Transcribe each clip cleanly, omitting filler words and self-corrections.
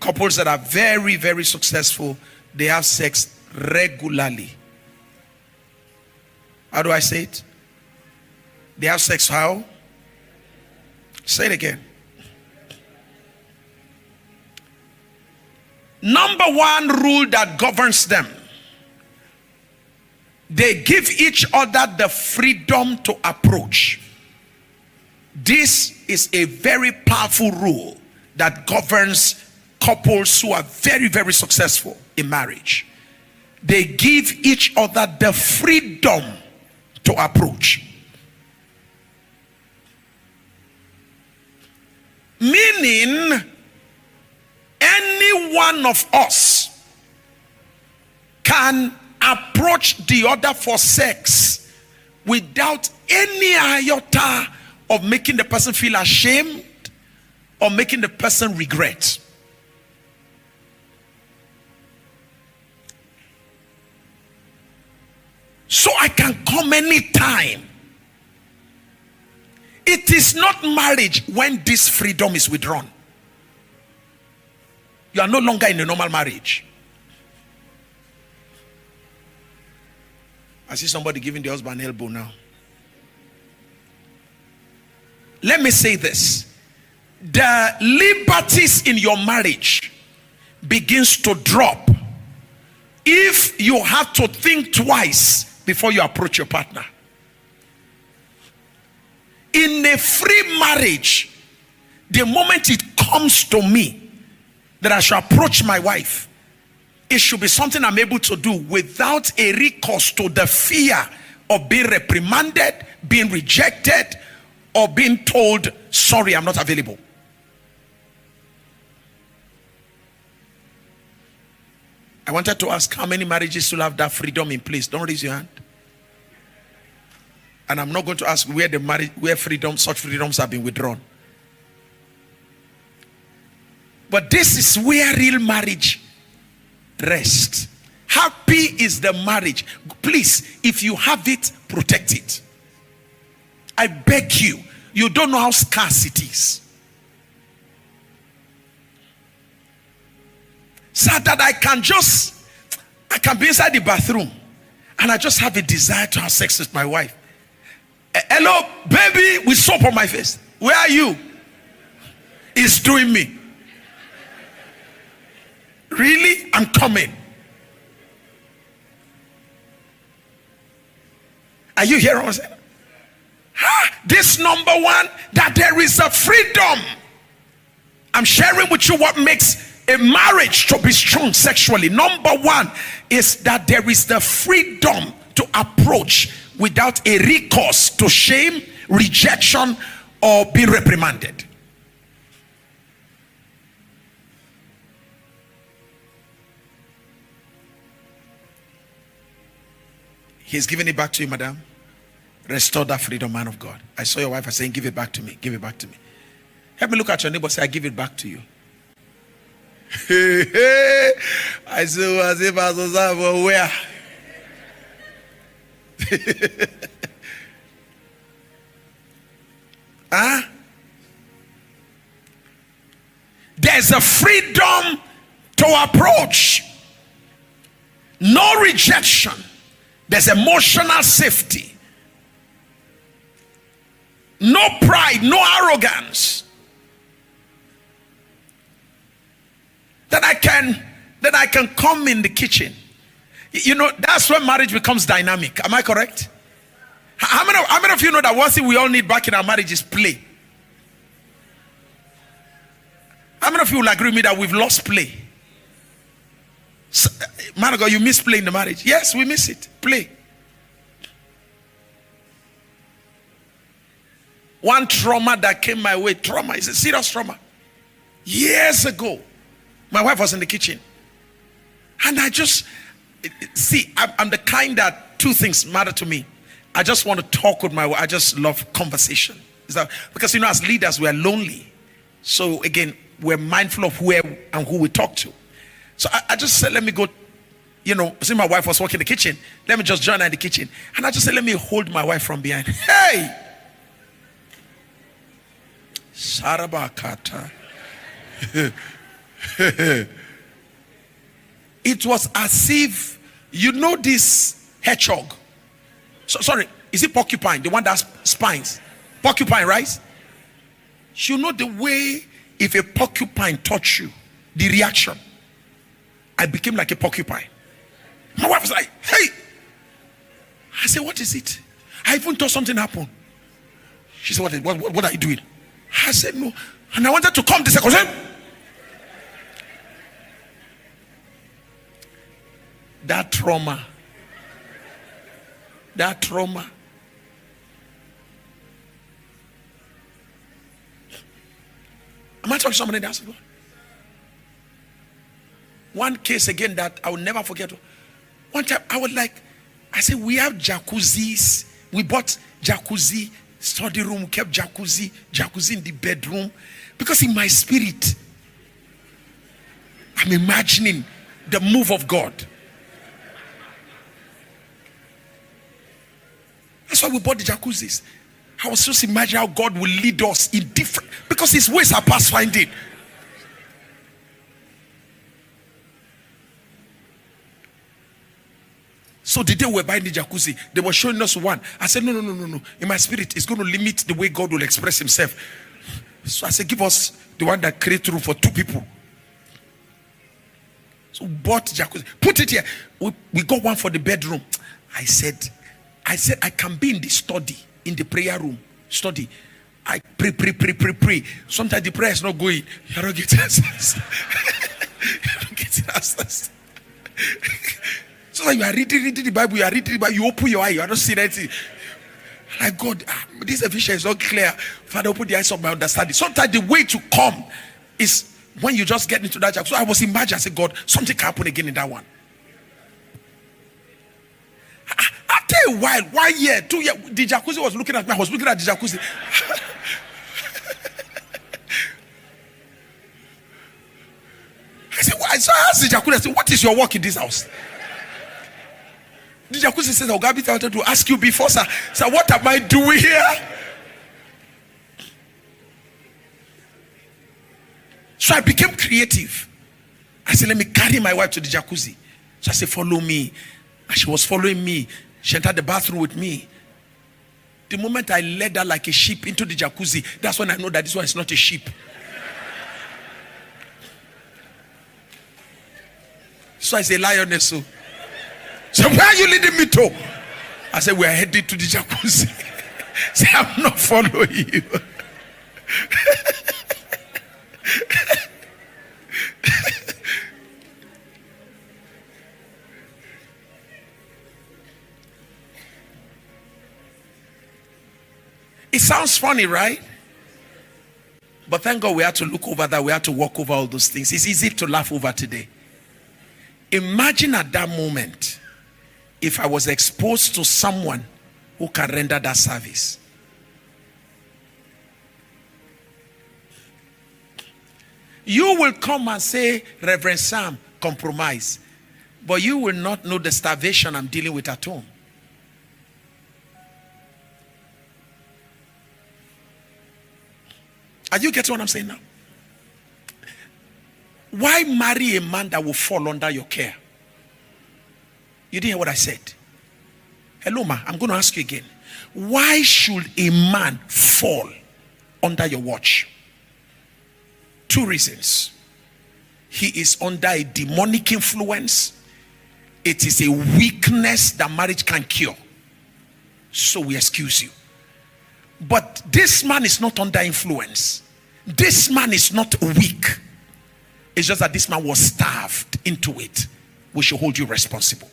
Couples that are very, very successful, they have sex regularly. How do I say it? They have sex how? Say it again. Number one rule that governs them: they give each other the freedom to approach. This is a very powerful rule that governs couples who are very, very successful in marriage. They give each other the freedom to approach. Meaning, any one of us can approach the other for sex without any iota of making the person feel ashamed or making the person regret. So I can come anytime. It is not marriage when this freedom is withdrawn. You are no longer in a normal marriage. I see somebody giving the husband an elbow now. Let me say this. The liberties in your marriage begins to drop if you have to think twice before you approach your partner. In a free marriage, the moment it comes to me that I should approach my wife, it should be something I'm able to do without a recourse to the fear of being reprimanded, being rejected, or being told, sorry, I'm not available. I wanted to ask how many marriages still have that freedom in place. Don't raise your hand. And I'm not going to ask where such freedoms have been withdrawn. But this is where real marriage rests. Happy is the marriage. Please, if you have it, protect it. I beg you. You don't know how scarce it is. So that I can be inside the bathroom and I just have a desire to have sex with my wife. Hello, baby, with soap on my face. Where are you? It's doing me. Really? I'm coming. Are you hearing what I'm saying? This number one, that there is a freedom. I'm sharing with you what makes a marriage to be strong sexually. Number one is that there is the freedom to approach without a recourse to shame, rejection, or being reprimanded. He's giving it back to you, madam. Restore that freedom, man of God. I saw your wife saying, give it back to me. Give it back to me. Help me look at your neighbor. Say, I give it back to you. I say, as if I was where? Huh? There's a freedom to approach. No rejection. There's emotional safety. No pride, no arrogance. That I can come in the kitchen. You know, that's when marriage becomes dynamic. Am I correct? How many of you know that one thing we all need back in our marriage is play? How many of you will agree with me that we've lost play? So, man of God, you miss play in the marriage. Yes, we miss it. Play. One trauma that came my way, trauma, is a serious trauma. Years ago, my wife was in the kitchen. And I just, see, I'm the kind that two things matter to me. I just want to talk with my wife. I just love conversation. Is that, because, you know, as leaders, we're lonely. So, again, we're mindful of where and who we talk to. So I just said, let me go, you know, see my wife was working in the kitchen. Let me just join her in the kitchen. And I just said, let me hold my wife from behind. Hey! Sarabakata. It was as if, you know, this hedgehog. Sorry, is it porcupine? The one that has spines. Porcupine, right? You know the way if a porcupine touch you, the reaction. I became like a porcupine. My wife was like, hey. I said, what is it? I even thought something happened. She said, what are you doing? I said, no. And I wanted to come this second. That trauma. Am I talking to somebody that's good? One case again that I will never forget. One time I said, we have jacuzzis. We bought jacuzzi, study room, kept jacuzzi in the bedroom. Because in my spirit, I'm imagining the move of God. That's why we bought the jacuzzis. I was just imagining how God will lead us in different, because his ways are past finding. So the day we were buying the jacuzzi, they were showing us one. I said, no. In my spirit, it's going to limit the way God will express himself. So I said, give us the one that creates room for 2 people. So we bought jacuzzi. Put it here. We got one for the bedroom. I said, I can be in the study, in the prayer room, study. I pray. Sometimes the prayer is not going. You don't get answers. So like you are reading the Bible, you open your eye, you are not seeing anything. Like, God, this vision is not clear. Father, open the eyes of my understanding. Sometimes the way to come is when you just get into that jacuzzi. So I was imagining, I said, God, something can happen again in that one. After a while, 1 year, 2 years, the jacuzzi was looking at me. I was looking at the jacuzzi. I said, so I asked the jacuzzi, I said, what is your work in this house? The jacuzzi says, I wanted to ask you before, sir. So what am I doing here? So I became creative. I said, let me carry my wife to the jacuzzi. So I said, follow me. And she was following me. She entered the bathroom with me. The moment I led her like a sheep into the jacuzzi, that's when I know that this one is not a sheep. So I say, lioness. So where are you leading me to? I said, we are headed to the jacuzzi. Say, I'm not following you. It sounds funny, right? But thank God we had to look over that. We had to walk over all those things. It's easy to laugh over today. Imagine at that moment if I was exposed to someone who can render that service. You will come and say, Reverend Sam, compromise. But you will not know the starvation I'm dealing with at home. Are you getting what I'm saying now? Why marry a man that will fall under your care? You didn't hear what I said. Hello, ma. I'm going to ask you again. Why should a man fall under your watch? 2 reasons. He is under a demonic influence. It is a weakness that marriage can cure. So we excuse you. But this man is not under influence. This man is not weak. It's just that this man was starved into it. We should hold you responsible.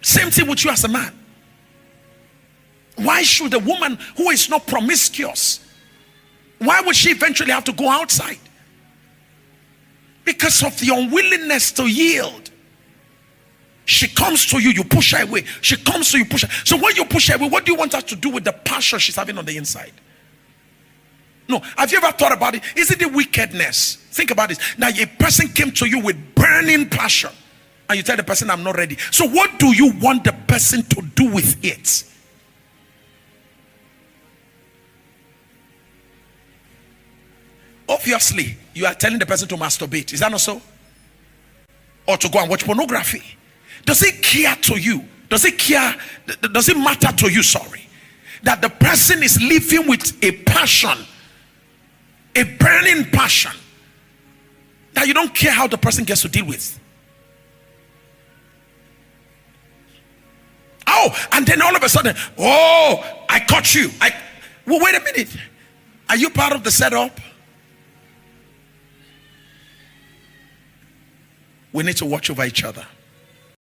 Same thing with you as a man. Why should a woman who is not promiscuous, why would she eventually have to go outside? Because of the unwillingness to yield. She comes to you, you push her away. She comes to you, push her. So when you push her away, what do you want her to do with the passion she's having on the inside? No, have you ever thought about it? Is it the wickedness? Think about this. Now a person came to you with burning passion and you tell the person, I'm not ready. So what do you want the person to do with it? obviously you are telling the person to masturbate. Is that not so? Or to go and watch pornography. Does it care to you? Does it matter to you, sorry, that the person is living with a passion, a burning passion, that you don't care how the person gets to deal with? Oh, and then all of a sudden, oh, I caught you. Well, wait a minute. Are you part of the setup? We need to watch over each other.